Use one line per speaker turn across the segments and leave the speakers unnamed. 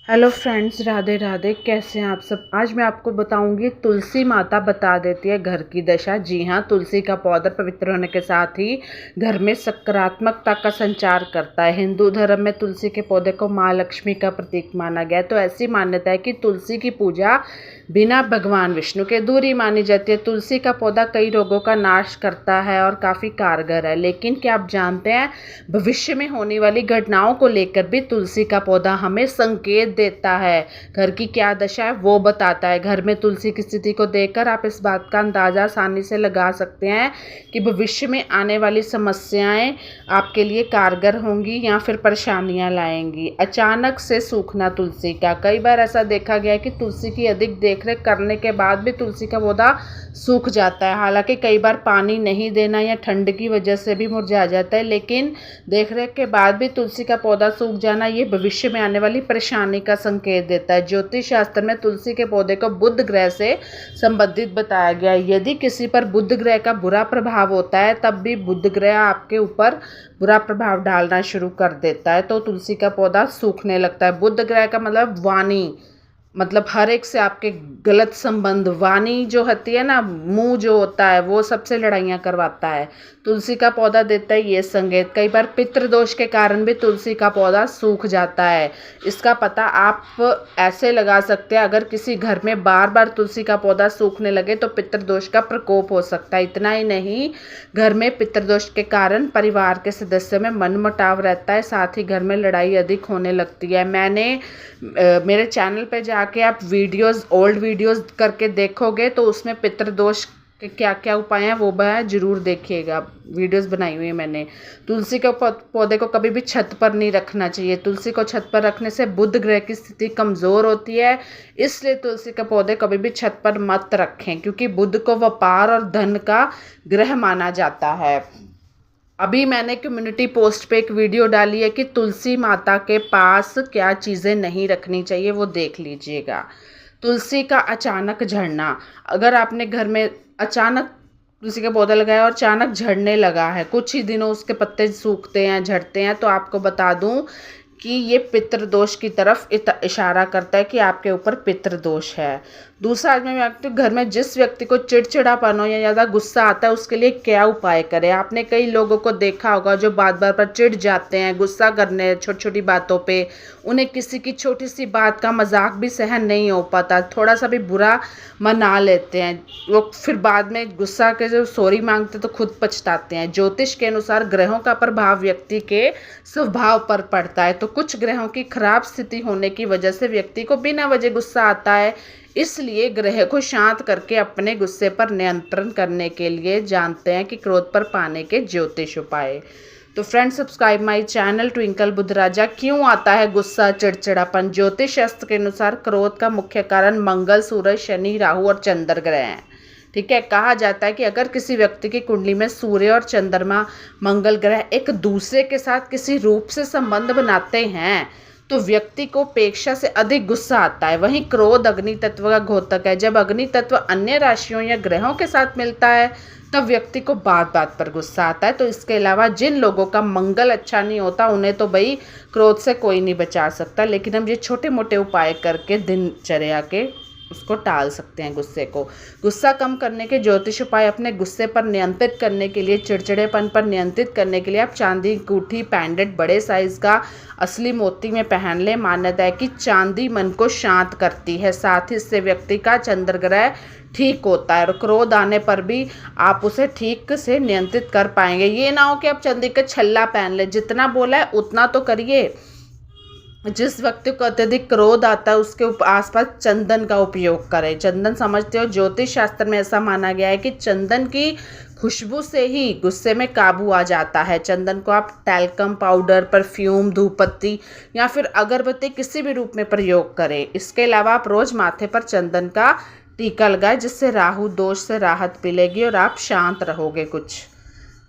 Hello friends, Radhe Radhe. कैसे हैं आप सब। आज मैं आपको बताऊंगी तुलसी माता बता देती है घर की दशा। जी हाँ, तुलसी का पौधा पवित्र होने के साथ ही घर में सकारात्मकता का संचार करता है। हिंदू धर्म में तुलसी के पौधे को माँ लक्ष्मी का प्रतीक माना गया है। तो ऐसी मान्यता है कि तुलसी की पूजा बिना भगवान विष्णु के अधूरी मानी जाती है। तुलसी का पौधा कई रोगों का नाश करता है और काफ़ी कारगर है। लेकिन क्या आप जानते हैं, भविष्य में होने वाली घटनाओं को लेकर भी तुलसी का पौधा हमें संकेत देता है। घर की क्या दशा है वो बताता है। घर में तुलसी की स्थिति को देखकर आप इस बात का अंदाज़ा आसानी से लगा सकते हैं कि भविष्य में आने वाली समस्याएं आपके लिए कारगर होंगी या फिर परेशानियां लाएंगी। अचानक से सूखना तुलसी का, कई बार ऐसा देखा गया है कि तुलसी की अधिक देखरेख करने के बाद भी तुलसी का पौधा सूख जाता है। हालांकि कई बार पानी नहीं देना या ठंड की वजह से भी मुरझा जाता है, लेकिन देखरेख के बाद भी तुलसी का पौधा सूख जाना ये भविष्य में आने वाली परेशानी का संकेत देता है। ज्योतिष शास्त्र में तुलसी के पौधे को बुध ग्रह से संबंधित बताया गया है। यदि किसी पर बुध ग्रह का बुरा प्रभाव होता है, तब भी बुध ग्रह आपके ऊपर बुरा प्रभाव डालना शुरू कर देता है, तो तुलसी का पौधा सूखने लगता है। बुध ग्रह का मतलब वाणी, मतलब हर एक से आपके गलत संबंध। वाणी जो होती है ना, मुंह जो होता है वो सबसे लड़ाइयाँ करवाता है। तुलसी का पौधा देता है ये संकेत। कई बार पितृदोष के कारण भी तुलसी का पौधा सूख जाता है। इसका पता आप ऐसे लगा सकते हैं, अगर किसी घर में बार बार तुलसी का पौधा सूखने लगे तो पितृदोष का प्रकोप हो सकता है। इतना ही नहीं, घर में पितृदोष के कारण परिवार के सदस्यों में मनमुटाव रहता है, साथ ही घर में लड़ाई अधिक होने लगती है। मैंने मेरे चैनल पे जाके आप ओल्ड वीडियोस करके देखोगे तो उसमें पितृदोष के क्या क्या उपाय हैं वो मैं जरूर देखिएगा। वीडियोस बनाई हुई है मैंने। तुलसी के पौधे को कभी भी छत पर नहीं रखना चाहिए। तुलसी को छत पर रखने से बुध ग्रह की स्थिति कमज़ोर होती है, इसलिए तुलसी के पौधे कभी भी छत पर मत रखें, क्योंकि बुध को व्यापार और धन का ग्रह माना जाता है। अभी मैंने कम्युनिटी पोस्ट पे एक वीडियो डाली है कि तुलसी माता के पास क्या चीज़ें नहीं रखनी चाहिए, वो देख लीजिएगा। तुलसी का अचानक झड़ना, अगर आपने घर में अचानक तुलसी का पौधा लगाया और अचानक झड़ने लगा है, कुछ ही दिनों उसके पत्ते सूखते हैं, झड़ते हैं, तो आपको बता दूं कि ये पितृदोष की तरफ इशारा करता है कि आपके ऊपर पितृदोष है। दूसरा, आज मैं व्यक्ति घर में जिस व्यक्ति को चिड़चिड़ापन हो या ज़्यादा गुस्सा आता है उसके लिए क्या उपाय करें। आपने कई लोगों को देखा होगा जो बार बार पर चिढ़ जाते हैं, गुस्सा करने छोटी छोटी बातों पे। उन्हें किसी की छोटी सी बात का मजाक भी सहन नहीं हो पाता, थोड़ा सा भी बुरा मना लेते हैं, वो फिर बाद में गुस्सा के जो सॉरी मांगते तो खुद पछताते हैं। ज्योतिष के अनुसार ग्रहों का प्रभाव व्यक्ति के स्वभाव पर पड़ता है, तो कुछ ग्रहों की खराब स्थिति होने की वजह से व्यक्ति को बिना वजह गुस्सा आता है। इसलिए ग्रह को शांत करके अपने गुस्से पर नियंत्रण करने के लिए जानते हैं कि क्रोध पर पाने के ज्योतिष उपाय। तो friends, subscribe my channel Twinkle Budh Raja. क्यों आता है गुस्सा, चिड़चिड़ापन। ज्योतिष शास्त्र के अनुसार क्रोध का मुख्य कारण मंगल, सूरज, शनि, राहु और चंद्र ग्रह हैं। ठीक है, कहा जाता है कि अगर किसी व्यक्ति की कुंडली में सूर्य और चंद्रमा, मंगल ग्रह एक दूसरे के साथ किसी रूप से संबंध बनाते हैं तो व्यक्ति को अपेक्षा से अधिक गुस्सा आता है। वहीं क्रोध अग्नि तत्व का घोतक है। जब अग्नि तत्व अन्य राशियों या ग्रहों के साथ मिलता है तब व्यक्ति को बात बात पर गुस्सा आता है। तो इसके अलावा जिन लोगों का मंगल अच्छा नहीं होता उन्हें तो भाई क्रोध से कोई नहीं बचा सकता, लेकिन हम ये छोटे मोटे उपाय करके दिनचर्या के उसको टाल सकते हैं। गुस्सा कम करने के ज्योतिष उपाय, अपने गुस्से पर नियंत्रित करने के लिए, चिड़चिड़ेपन पर नियंत्रित करने के लिए आप चांदी की अंगूठी, पेंडेंट बड़े साइज का असली मोती में पहन लें। मान्यता है कि चांदी मन को शांत करती है, साथ ही इससे व्यक्ति का चंद्र ग्रह ठीक होता है और क्रोध आने पर भी आप उसे ठीक से नियंत्रित कर पाएंगे। ये ना हो कि आप चांदी का छल्ला पहन ले, जितना बोला है उतना तो करिए। जिस व्यक्ति को अत्यधिक क्रोध आता है उसके आसपास चंदन का उपयोग करें। चंदन समझते हो, ज्योतिष शास्त्र में ऐसा माना गया है कि चंदन की खुशबू से ही गुस्से में काबू आ जाता है। चंदन को आप टैल्कम पाउडर, परफ्यूम, धूपबत्ती या फिर अगरबत्ती किसी भी रूप में प्रयोग करें। इसके अलावा आप रोज माथे पर चंदन का टीका लगाएं, जिससे राहु दोष से राहत मिलेगी और आप शांत रहोगे। कुछ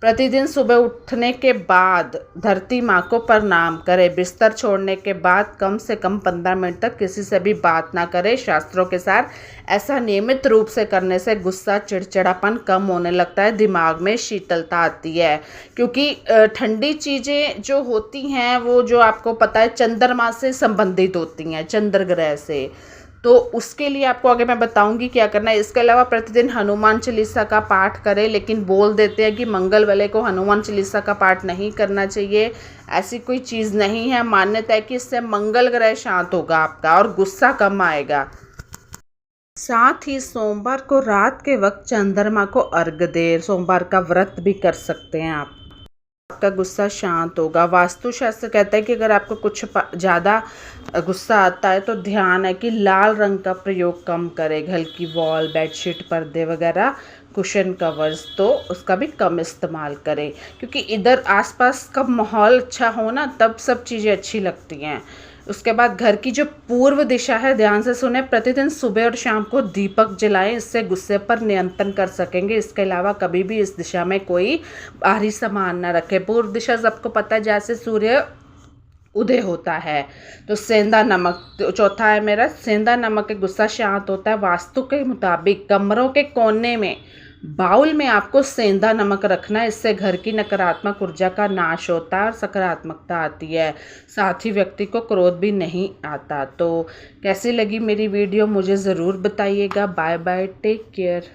प्रतिदिन सुबह उठने के बाद धरती माँ को प्रणाम करें। बिस्तर छोड़ने के बाद कम से कम 15 मिनट तक किसी से भी बात ना करें। शास्त्रों के साथ ऐसा नियमित रूप से करने से गुस्सा, चिड़चिड़ापन कम होने लगता है, दिमाग में शीतलता आती है। क्योंकि ठंडी चीज़ें जो होती हैं वो जो आपको पता है चंद्रमा से संबंधित होती हैं, चंद्र ग्रह से, तो उसके लिए आपको आगे मैं बताऊंगी क्या करना है। इसके अलावा प्रतिदिन हनुमान चालीसा का पाठ करें, लेकिन बोल देते हैं कि मंगल वाले को हनुमान चालीसा का पाठ नहीं करना चाहिए। ऐसी कोई चीज़ नहीं है। मान्यता है कि इससे मंगल ग्रह शांत होगा आपका और गुस्सा कम आएगा। साथ ही सोमवार को रात के वक्त चंद्रमा को अर्घ्य दें। सोमवार का व्रत भी कर सकते हैं आप, आपका गुस्सा शांत होगा। वास्तुशास्त्र कहता है कि अगर आपको कुछ ज़्यादा गुस्सा आता है तो ध्यान है कि लाल रंग का प्रयोग कम करें। घर की वॉल, बेडशीट, पर्दे वगैरह, कुशन कवर्स, तो उसका भी कम इस्तेमाल करें। क्योंकि इधर आसपास का माहौल अच्छा हो ना, तब सब चीज़ें अच्छी लगती हैं। उसके बाद घर की जो पूर्व दिशा है, ध्यान से सुने, प्रतिदिन सुबह और शाम को दीपक जलाएं। इससे गुस्से पर नियंत्रण कर सकेंगे। इसके अलावा कभी भी इस दिशा में कोई बाहरी सामान ना रखें। पूर्व दिशा सबको पता है जैसे सूर्य उदय होता है। तो सेंधा नमक, चौथा है मेरा सेंधा नमक के गुस्सा शांत होता है। वास्तु के मुताबिक कमरों के कोने में बाउल में आपको सेंधा नमक रखना है। इससे घर की नकारात्मक ऊर्जा का नाश होता है और सकारात्मकता आती है। साथ ही व्यक्ति को क्रोध भी नहीं आता। तो कैसी लगी मेरी वीडियो मुझे ज़रूर बताइएगा। Bye bye, take care.